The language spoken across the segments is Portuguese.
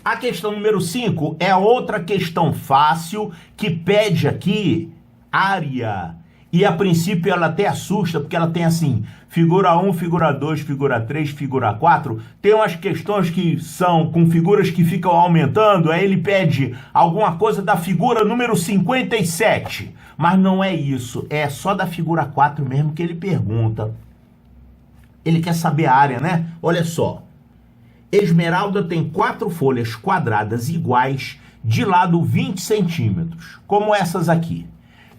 A questão número 5 é outra questão fácil que pede aqui área. E a princípio ela até assusta, porque ela tem assim, figura 1, figura 2, figura 3, figura 4. Tem umas questões que são com figuras que ficam aumentando, aí ele pede alguma coisa da figura número 57. Mas não é isso, é só da figura 4 mesmo que ele pergunta. Ele quer saber a área, né? Olha só. Esmeralda tem 4 folhas quadradas iguais de lado 20 centímetros, como essas aqui.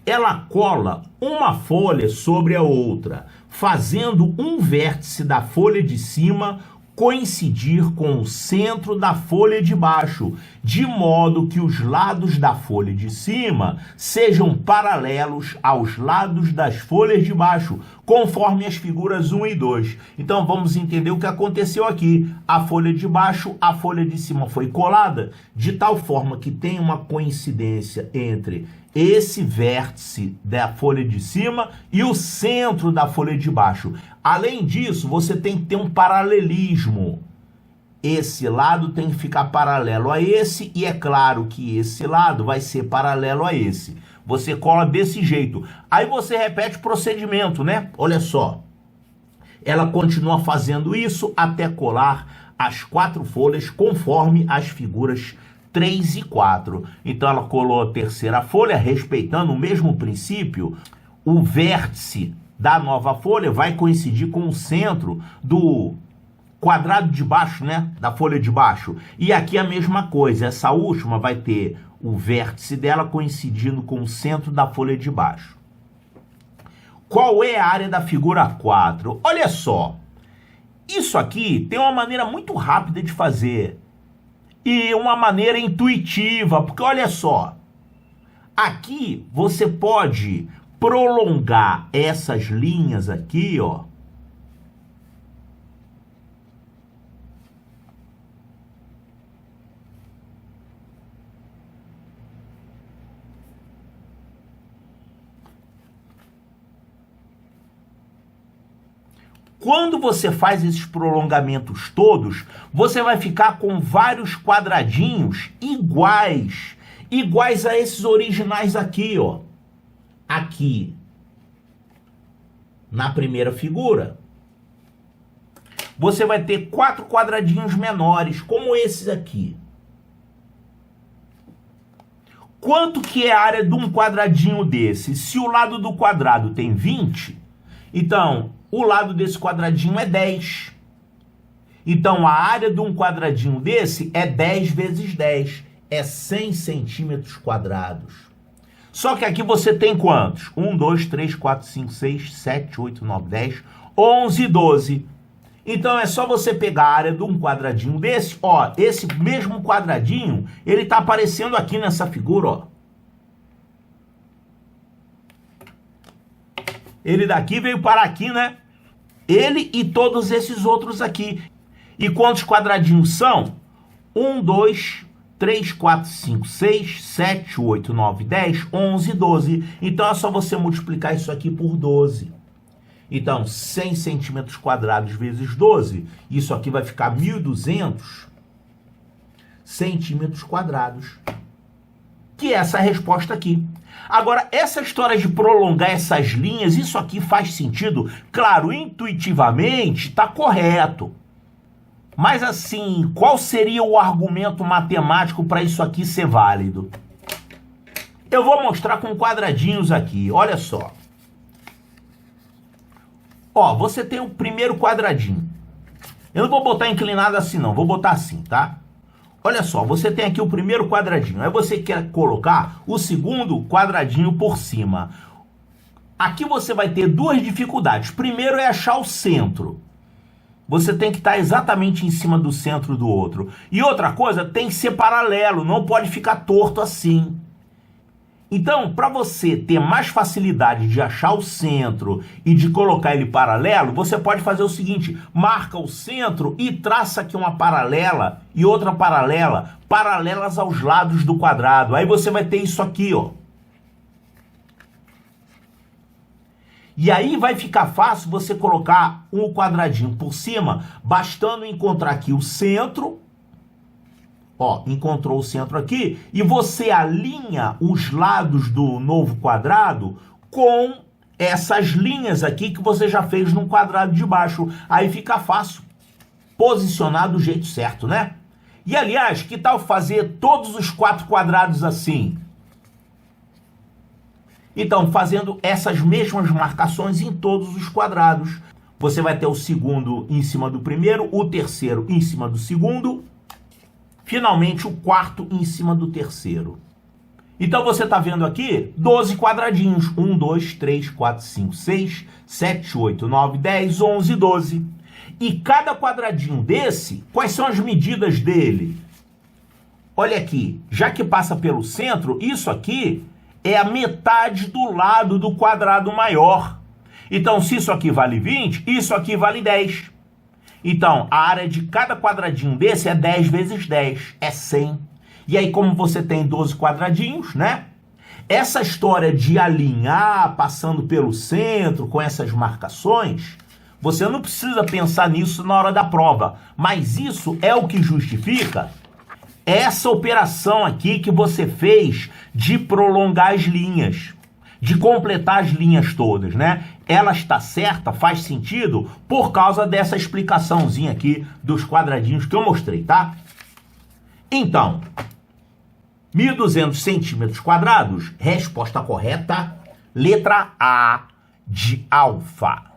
Ela cola uma folha sobre a outra, fazendo um vértice da folha de cima coincidir com o centro da folha de baixo, de modo que os lados da folha de cima sejam paralelos aos lados das folhas de baixo, conforme as figuras 1 e 2. Então vamos entender o que aconteceu aqui. A folha de baixo, a folha de cima foi colada, de tal forma que tem uma coincidência entre esse vértice da folha de cima e o centro da folha de baixo. Além disso, você tem que ter um paralelismo. Esse lado tem que ficar paralelo a esse, e é claro que esse lado vai ser paralelo a esse. Você cola desse jeito. Aí você repete o procedimento, né? Olha só. Ela continua fazendo isso até colar as 4 folhas conforme as figuras 3 e 4. Então ela colou a terceira folha, respeitando o mesmo princípio. O vértice da nova folha vai coincidir com o centro do quadrado de baixo, né? Da folha de baixo. E aqui a mesma coisa. Essa última vai ter o vértice dela coincidindo com o centro da folha de baixo. Qual é a área da figura 4? Olha só. Isso aqui tem uma maneira muito rápida de fazer. E uma maneira intuitiva, porque olha só, aqui você pode prolongar essas linhas aqui, ó. Quando você faz esses prolongamentos todos, você vai ficar com vários quadradinhos iguais a esses originais aqui, ó. Aqui, na primeira figura, você vai ter 4 quadradinhos menores, como esses aqui. Quanto que é a área de um quadradinho desse? Se o lado do quadrado tem 20, então o lado desse quadradinho é 10. Então, a área de um quadradinho desse é 10 vezes 10. É 100 centímetros quadrados. Só que aqui você tem quantos? 1, 2, 3, 4, 5, 6, 7, 8, 9, 10, 11, 12. Então, é só você pegar a área de um quadradinho desse. Ó, esse mesmo quadradinho, ele está aparecendo aqui nessa figura, ó. Ele daqui veio para aqui, né? Ele e todos esses outros aqui. E quantos quadradinhos são? 1, 2, 3, 4, 5, 6, 7, 8, 9, 10, 11, 12. Então é só você multiplicar isso aqui por 12. Então, 100 centímetros quadrados vezes 12, isso aqui vai ficar 1.200 centímetros quadrados. Que é essa resposta aqui. Agora, essa história de prolongar essas linhas, isso aqui faz sentido? Claro, intuitivamente está correto. Mas assim, qual seria o argumento matemático para isso aqui ser válido? Eu vou mostrar com quadradinhos aqui, olha só. Ó, você tem o primeiro quadradinho. Eu não vou botar inclinado assim não, vou botar assim, tá? Olha só, você tem aqui o primeiro quadradinho, aí você quer colocar o segundo quadradinho por cima. Aqui você vai ter 2 dificuldades. Primeiro é achar o centro. Você tem que estar exatamente em cima do centro do outro. E outra coisa, tem que ser paralelo, não pode ficar torto assim. Então, para você ter mais facilidade de achar o centro e de colocar ele paralelo, você pode fazer o seguinte, marca o centro e traça aqui uma paralela e outra paralela, paralelas aos lados do quadrado. Aí você vai ter isso aqui, ó. E aí vai ficar fácil você colocar um quadradinho por cima, bastando encontrar aqui o centro, Ó, encontrou o centro aqui e você alinha os lados do novo quadrado com essas linhas aqui que você já fez no quadrado de baixo. Aí fica fácil posicionar do jeito certo, né? E, aliás, que tal fazer todos os 4 quadrados assim? Então, fazendo essas mesmas marcações em todos os quadrados. Você vai ter o segundo em cima do primeiro, o terceiro em cima do segundo, finalmente o quarto em cima do terceiro. Então você está vendo aqui 12 quadradinhos. 1, 2, 3, 4, 5, 6, 7, 8, 9, 10, 11, 12. E cada quadradinho desse, quais são as medidas dele? Olha aqui, já que passa pelo centro, isso aqui é a metade do lado do quadrado maior. Então, se isso aqui vale 20, isso aqui vale 10. Então, a área de cada quadradinho desse é 10 vezes 10, é 100. E aí, como você tem 12 quadradinhos, né? Essa história de alinhar, passando pelo centro, com essas marcações, você não precisa pensar nisso na hora da prova. Mas isso é o que justifica essa operação aqui que você fez de prolongar as linhas, de completar as linhas todas, né? Ela está certa, faz sentido, por causa dessa explicaçãozinha aqui dos quadradinhos que eu mostrei, tá? Então, 1.200 centímetros quadrados, resposta correta, letra A de alfa.